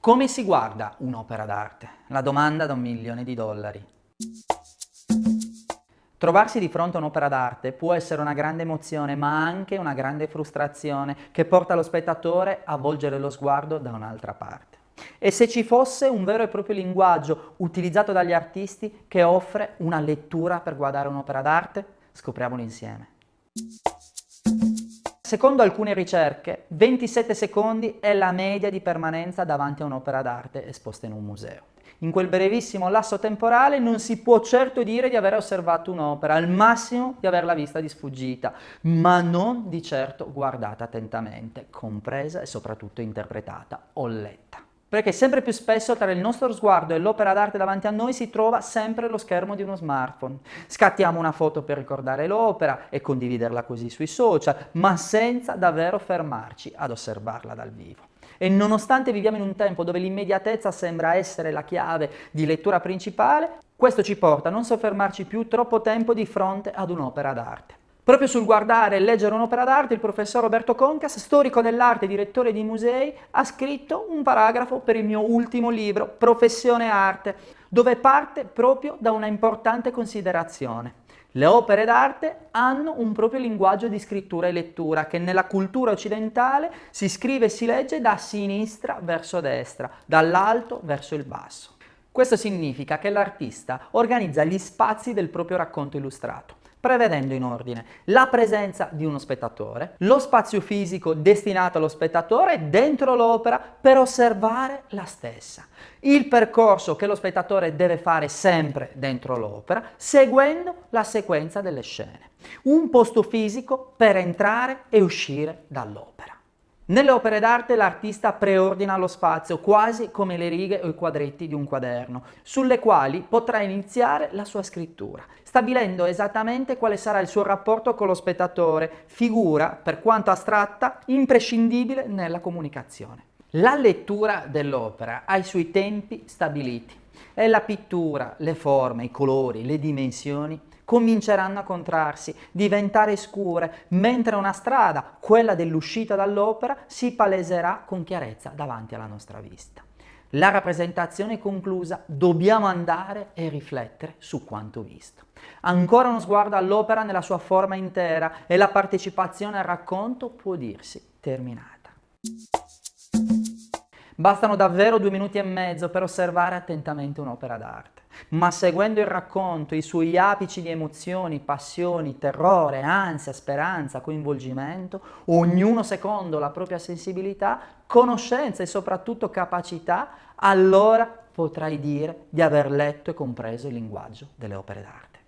Come si guarda un'opera d'arte? La domanda da $1.000.000. Trovarsi di fronte a un'opera d'arte può essere una grande emozione, ma anche una grande frustrazione che porta lo spettatore a volgere lo sguardo da un'altra parte. E se ci fosse un vero e proprio linguaggio utilizzato dagli artisti che offre una lettura per guardare un'opera d'arte? Scopriamolo insieme. Secondo alcune ricerche, 27 secondi è la media di permanenza davanti a un'opera d'arte esposta in un museo. In quel brevissimo lasso temporale non si può certo dire di aver osservato un'opera, al massimo di averla vista di sfuggita, ma non di certo guardata attentamente, compresa e soprattutto interpretata o letta. Perché sempre più spesso tra il nostro sguardo e l'opera d'arte davanti a noi si trova sempre lo schermo di uno smartphone. Scattiamo una foto per ricordare l'opera e condividerla così sui social, ma senza davvero fermarci ad osservarla dal vivo. E nonostante viviamo in un tempo dove l'immediatezza sembra essere la chiave di lettura principale, questo ci porta a non soffermarci più troppo tempo di fronte ad un'opera d'arte. Proprio sul guardare e leggere un'opera d'arte, il professor Roberto Concas, storico dell'arte e direttore di musei, ha scritto un paragrafo per il mio ultimo libro, Professione Arte, dove parte proprio da una importante considerazione. Le opere d'arte hanno un proprio linguaggio di scrittura e lettura che nella cultura occidentale si scrive e si legge da sinistra verso destra, dall'alto verso il basso. Questo significa che l'artista organizza gli spazi del proprio racconto illustrato, prevedendo in ordine la presenza di uno spettatore, lo spazio fisico destinato allo spettatore dentro l'opera per osservare la stessa, il percorso che lo spettatore deve fare sempre dentro l'opera, seguendo la sequenza delle scene, un posto fisico per entrare e uscire dall'opera. Nelle opere d'arte l'artista preordina lo spazio quasi come le righe o i quadretti di un quaderno, sulle quali potrà iniziare la sua scrittura, stabilendo esattamente quale sarà il suo rapporto con lo spettatore, figura, per quanto astratta, imprescindibile nella comunicazione. La lettura dell'opera ha i suoi tempi stabiliti e la pittura, le forme, i colori, le dimensioni cominceranno a contrarsi, diventare scure, mentre una strada, quella dell'uscita dall'opera, si paleserà con chiarezza davanti alla nostra vista. La rappresentazione è conclusa, dobbiamo andare e riflettere su quanto visto. Ancora uno sguardo all'opera nella sua forma intera e la partecipazione al racconto può dirsi terminata. Bastano davvero 2 minuti e mezzo per osservare attentamente un'opera d'arte, ma seguendo il racconto, i suoi apici di emozioni, passioni, terrore, ansia, speranza, coinvolgimento, ognuno secondo la propria sensibilità, conoscenza e soprattutto capacità, allora potrai dire di aver letto e compreso il linguaggio delle opere d'arte.